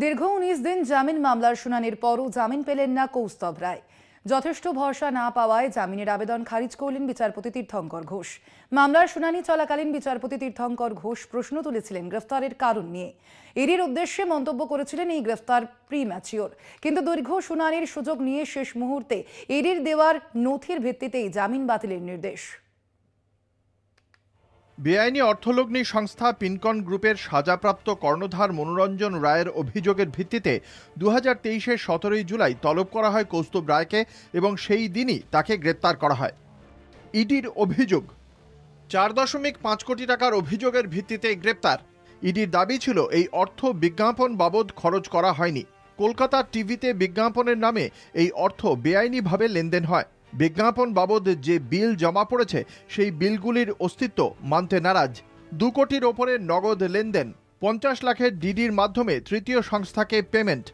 দীর্ঘ ১৯ দিন জামিন মামলার শুনানির পরও জামিন পেলেন না কৌস্তব রায়। যথেষ্ট ভরসা না পাওয়ায় জামিনের আবেদন খারিজ করলেন বিচারপতি তীর্থঙ্কর ঘোষ। মামলার শুনানি চলাকালীন বিচারপতি তীর্থঙ্কর ঘোষ প্রশ্ন তুলেছিলেন গ্রেফতারের কারণ নিয়ে। এরই উদ্দেশ্যে মন্তব্য করেছিলেন এই গ্রেফতার প্রিম্যাচিওর। কিন্তু দীর্ঘ শুনানির সুযোগ নিয়ে শেষ মুহূর্তে এরির দেওয়ার নথির ভিত্তিতেই জামিন বাতিলের নির্দেশ। বেআইনি অর্থলগ্নি সংস্থা পিনকন গ্রুপের সাজাপ্রাপ্ত কর্ণধার মনোরঞ্জন রায়ের অভিযোগের ভিত্তিতে 2023-এর 17 জুলাই তলব করা হয় কৌস্তব রায়কে এবং সেই দিনই তাকে গ্রেপ্তার করা হয়। ইডির অভিযোগ 4.5 কোটি টাকার অভিযোগের ভিত্তিতে গ্রেপ্তার। ইডির দাবি ছিল এই অর্থ বিজ্ঞাপন বাবদ খরচ করা হয়নি। কলকাতা টিভিতে বিজ্ঞাপনের নামে এই অর্থ বেআইনিভাবে লেনদেন হয়। বিজ্ঞাপন বাবদ যে বিল জমা পড়েছে সেই বিলগুলির অস্তিত্ব মানতে নারাজ। 2 কোটির ওপরে নগদ লেনদেন, 50 লাখের ডিডির মাধ্যমে তৃতীয় সংস্থাকে পেমেন্ট।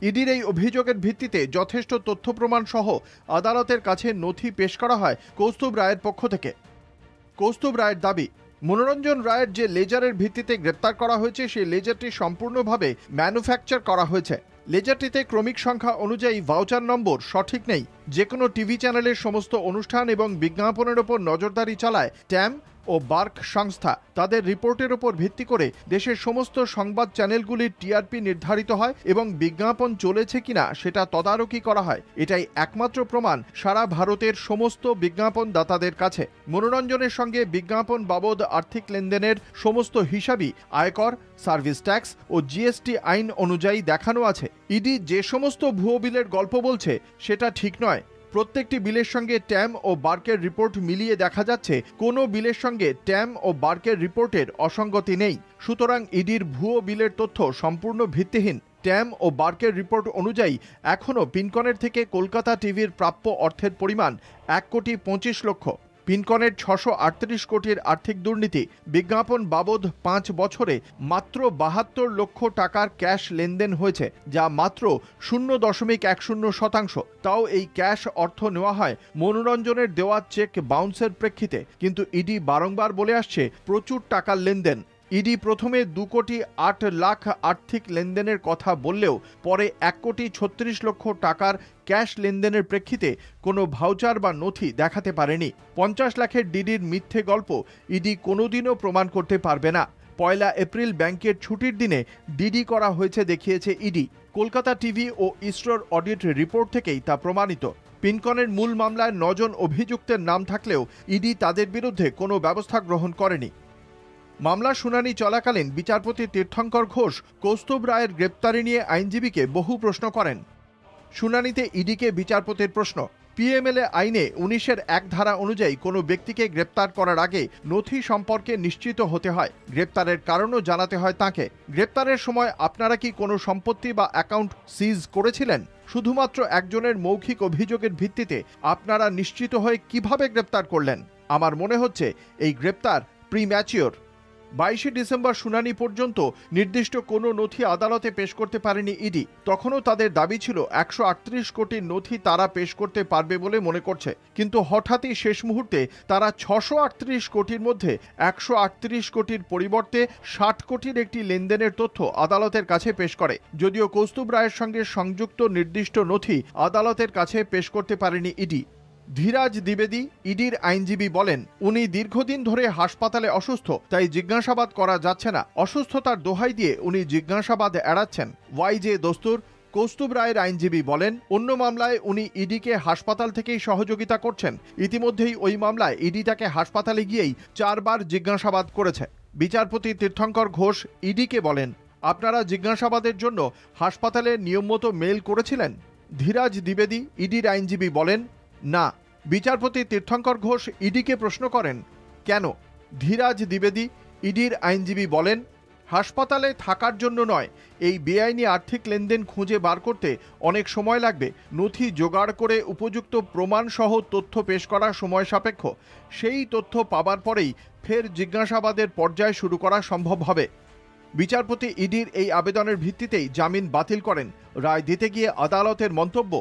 ইডির এই অভিযোগের ভিত্তিতে যথেষ্ট তথ্য প্রমাণ সহ আদালতের কাছে নথি পেশ করা হয় কৌস্তব রায়ের পক্ষ থেকে। কৌস্তব রায়ের দাবি, মনোরঞ্জন রায়ের যে লেজারের ভিত্তিতে গ্রেপ্তার করা হয়েছে সেই লেজারটি সম্পূর্ণভাবে ম্যানুফ্যাকচার করা হয়েছে। লেজারটিতে ক্রমিক সংখ্যা অনুযায়ী ভাউচার নম্বর সঠিক নেই। যে কোনো টিভি চ্যানেলের সমস্ত অনুষ্ঠান এবং বিজ্ঞাপনের ওপর নজরদারি চালায় ট্যাম ও বার্ক সংস্থা। তাদের রিপোর্টের ওপর ভিত্তি করে দেশের সমস্ত সংবাদ চ্যানেলগুলির টিআরপি নির্ধারিত হয় এবং বিজ্ঞাপন চলেছে কিনা সেটা তদারকি করা হয়। এটাই একমাত্র প্রমাণ সারা ভারতের সমস্ত বিজ্ঞাপন দাতাদের কাছে। মনোরঞ্জনের সঙ্গে বিজ্ঞাপন বাবদ আর্থিক লেনদেনের সমস্ত হিসাবই আয়কর, সার্ভিস ট্যাক্স ও জিএসটি আইন অনুযায়ী দেখানো আছে। ইডি যে সমস্ত ভুয়ো বিলের গল্প বলছে সেটা ঠিক নয়। প্রত্যেকটি বিলের সঙ্গে ট্যাম ও বার্কের রিপোর্ট মিলিয়ে দেখা যাচ্ছে কোনো বিলের সঙ্গে ট্যাম ও বার্কের রিপোর্টের অসঙ্গতি নেই। সুতরাং ইডির ভুয়ো বিলের তথ্য সম্পূর্ণ ভিত্তিহীন। ট্যাম ও বার্কের রিপোর্ট অনুযায়ী এখনও পিনকনের থেকে কলকাতা টিভির প্রাপ্য অর্থের পরিমাণ 1,25,00,000। পিনকনের 638 কোটির আর্থিক দুর্নীতি। বিজ্ঞাপন বাবদ 5 বছরে মাত্র 72 লক্ষ টাকার ক্যাশ লেনদেন হয়েছে, যা মাত্র 0.10%। তাও এই ক্যাশ অর্থ নেওয়া হয় মনোরঞ্জনের দেওয়া চেক বাউন্সের প্রেক্ষিতে। কিন্তু ইডি বারংবার বলে আসছে প্রচুর টাকার লেনদেন। ইডি প্রথমে 2 কোটি 8 লাখ আর্থিক লেনদেনের কথা বললেও পরে 1,36,00,000 টাকার ক্যাশ লেনদেনের প্রেক্ষিতে কোনো ভাউচার বা নথি দেখাতে পারেনি। 50 লাখের ডিডির মিথ্যে গল্প ইডি কোনোদিনও প্রমাণ করতে পারবে না। 1 এপ্রিল ব্যাংকের ছুটির দিনে ডিডি করা হয়েছে দেখিয়েছে ইডি। কলকাতা টিভি ও ইসরোর অডিট রিপোর্ট থেকেই তা প্রমাণিত। পিনকনের মূল মামলায় 9 জন অভিযুক্তের নাম থাকলেও ইডি তাদের বিরুদ্ধে কোনো ব্যবস্থা গ্রহণ করেনি। মামলার শুনানি চলাকালীন বিচারপতি তীর্থঙ্কর ঘোষ কৌস্তব রায়ের গ্রেপ্তারি নিয়ে আইনজীবীকে বহু প্রশ্ন করেন। শুনানিতে ইডিকে বিচারপতির প্রশ্ন, পিএমএলএ আইনে 19-এর 1 ধারা অনুযায়ী কোনো ব্যক্তিকে গ্রেপ্তার করার আগে নথি সম্পর্কে নিশ্চিত হতে হয়। গ্রেপ্তারের কারণও জানাতে হয় তাকে। গ্রেপ্তারের সময় আপনারা কি কোনো সম্পত্তি বা অ্যাকাউন্ট সিজ করেছিলেন? শুধুমাত্র একজনের মৌখিক অভিযোগের ভিত্তিতে আপনারা নিশ্চিত হয়ে কিভাবে গ্রেপ্তার করলেন? আমার মনে হচ্ছে এই গ্রেপ্তার প্রিম্যাচিওর। 22 ডিসেম্বর শুনানি পর্যন্ত নির্দিষ্ট কোনো নথি আদালতে পেশ করতে পারেনি ইডি। তখনও তাদের দাবি ছিল 138 কোটির নথি তারা পেশ করতে পারবে বলে মনে করছে। কিন্তু হঠাৎই শেষ মুহূর্তে তারা 638 কোটির মধ্যে 138 কোটির পরিবর্তে 60 কোটির একটি লেনদেনের তথ্য আদালতের কাছে পেশ করে। যদিও কৌস্তব রায়ের সঙ্গে সংযুক্ত নির্দিষ্ট নথি আদালতের কাছে পেশ করতে পারেনি ইডি। ধীরাজ দ্বিবেদী, ইডির আইনজীবী বলেন, উনি দীর্ঘদিন ধরে হাসপাতালে অসুস্থ, তাই জিজ্ঞাসাবাদ করা যাচ্ছে না। অসুস্থতার দোহাই দিয়ে উনি জিজ্ঞাসাবাদ এড়াচ্ছেন। ওয়াইজে দস্তুর, কৌস্তব রায়ের আইনজীবী বলেন, অন্য মামলায় উনি ইডিকে হাসপাতাল থেকেই সহযোগিতা করছেন। ইতিমধ্যেই ওই মামলায় ইডি তাকে হাসপাতালে গিয়েই 4 বার জিজ্ঞাসাবাদ করেছে। বিচারপতি তীর্থঙ্কর ঘোষ ইডিকে বলেন, আপনারা জিজ্ঞাসাবাদের জন্য হাসপাতালে নিয়মমতো মেল করেছিলেন? ধীরাজ দ্বিবেদী, ইডির আইনজীবী বলেন, না। বিচারপতি তীর্থঙ্কর ঘোষ ইডিকে প্রশ্ন করেন, কেন? ধীরাজ দ্বিবেদী, ইডির আইনজীবী বলেন, হাসপাতালে থাকার জন্য নয়, এই বেআইনি আর্থিক লেনদেন খুঁজে বার করতে অনেক সময় লাগবে। নথি জোগাড় করে উপযুক্ত প্রমাণ সহ তথ্য পেশ করা সময় সাপেক্ষ। সেই তথ্য পাবার পরেই ফের জিজ্ঞাসাবাদের পর্যায় শুরু করা সম্ভব হবে। বিচারপতি ইডির এই আবেদনের ভিত্তিতেই জামিন বাতিল করেন। রায় দিতে গিয়ে আদালতের মন্তব্য,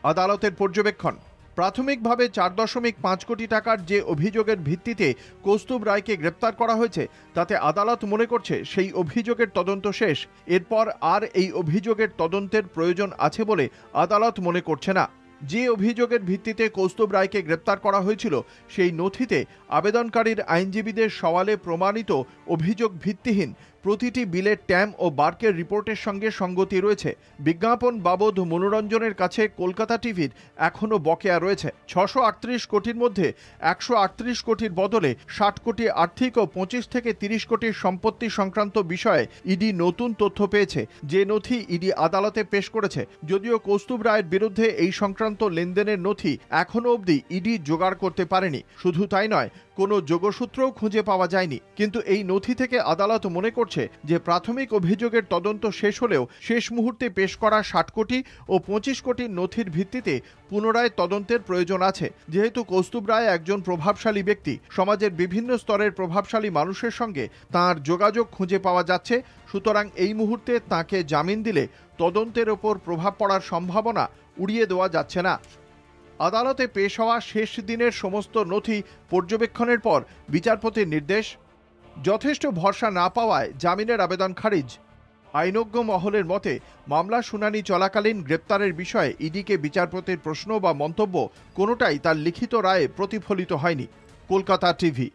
আদালতের পর্যবেক্ষণ, প্রাথমিকভাবে 4.5 কোটি টাকার যে অভিযোগের ভিত্তিতে কৌস্তুভ রায়কে গ্রেপ্তার করা হয়েছে তাতে আদালত মনে করছে সেই অভিযোগের তদন্ত শেষ। এরপর আর এই অভিযোগের তদন্তের প্রয়োজন আছে বলে আদালত মনে করছে না। যে অভিযোগের ভিত্তিতে কৌস্তুভ রায়কে গ্রেপ্তার করা হয়েছিল সেই নথিতে আবেদনকারীর আইনজীবীদের সওয়ালে প্রমাণিত অভিযোগ ভিত্তিহীন, প্রতিটি বিলের ট্যাম ও বার্কের রিপোর্টের সঙ্গে সঙ্গতি রয়েছে। বিজ্ঞাপন বাবদ মনোরঞ্জনের কাছে কলকাতা টিভির এখনও বকেয়া রয়েছে। 638 কোটির মধ্যে 138 কোটির বদলে 60 কোটি আর্থিক ও 25 থেকে 30 কোটির সম্পত্তি সংক্রান্ত বিষয়ে ইডি নতুন তথ্য পেয়েছে, যে নথি ইডি আদালতে পেশ করেছে। যদিও কৌস্তুভ রায়ের বিরুদ্ধে এই সংক্রান্ত লেনদেনের নথি এখনও অবধি ইডি জোগাড় করতে পারেনি। শুধু তাই নয়, কোনো যোগসূত্রও খুঁজে পাওয়া যায়নি। কিন্তু এই নথি থেকে আদালত মনে করছে যে প্রাথমিক অভিযোগের তদন্ত শেষ হলেও শেষ মুহূর্তে পেশ করা 60 কোটি ও 25 কোটির নথির ভিত্তিতে পুনরায় তদন্তের প্রয়োজন আছে। যেহেতু কৌস্তুভ রায় একজন প্রভাবশালী ব্যক্তি, সমাজের বিভিন্ন স্তরের প্রভাবশালী মানুষের সঙ্গে তাঁর যোগাযোগ খুঁজে পাওয়া যাচ্ছে, সুতরাং এই মুহূর্তে তাঁকে জামিন দিলে তদন্তের ওপর প্রভাব পড়ার সম্ভাবনা উড়িয়ে দেওয়া যাচ্ছে না। আদালতে পেশ হওয়া শেষ দিনের সমস্ত নথি পর্যবেক্ষণের পর বিচারপতির নির্দেশ। যথেষ্ট ভরসা না পাওয়ায় জামিনের আবেদন খারিজ। আইনজ্ঞ মহলের মতে মামলা শুনানি চলাকালীন গ্রেপ্তারের বিষয়ে ইডিকে বিচারপতির প্রশ্ন বা মন্তব্য কোনোটাই তার লিখিত রায়ে প্রতিফলিত হয়নি। কলকাতা টিভি।